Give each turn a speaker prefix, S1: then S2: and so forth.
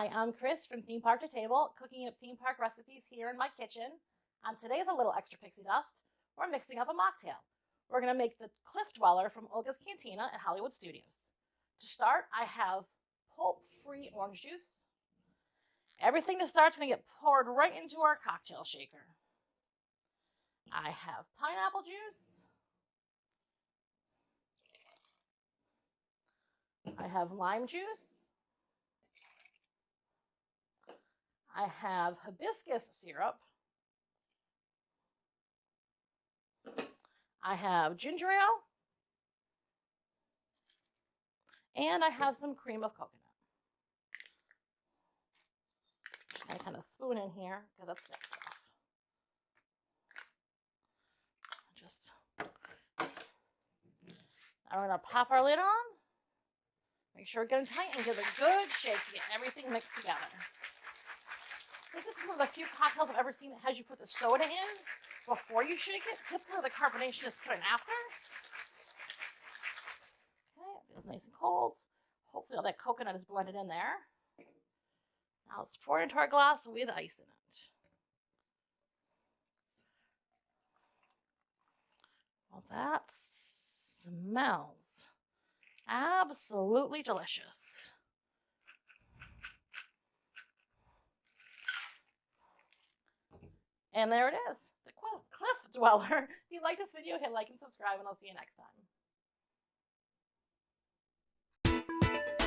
S1: Hi, I'm Kris from Theme Park to Table, cooking up theme park recipes here in my kitchen. On today's A Little Extra Pixie Dust, we're mixing up a mocktail. We're going to make the Cliff Dweller from Ogas Cantina at Hollywood Studios. To start, I have Pulp Free orange juice. Everything to start's going to get poured right into our cocktail shaker. I have pineapple juice. I have lime juice. I have hibiscus syrup. I have Gingerale. And I have some cream of coconut. I kind of spoon in here because that's thick stuff. Now we're going to pop our lid on. Make sure it's getting tight and give it a good shake to get everything mixed together. I think this is one of the few cocktails I've ever seen that has you put the soda in before you shake it. Typically the carbonation is put in after. Okay, it feels nice and cold. Hopefully all that coconut is blended in there. Now let's pour it into our glass with ice in it. Well, that smells absolutely delicious. And there it is, the Cliff Dweller. If you like this video, hit like and subscribe, and I'll see you next time.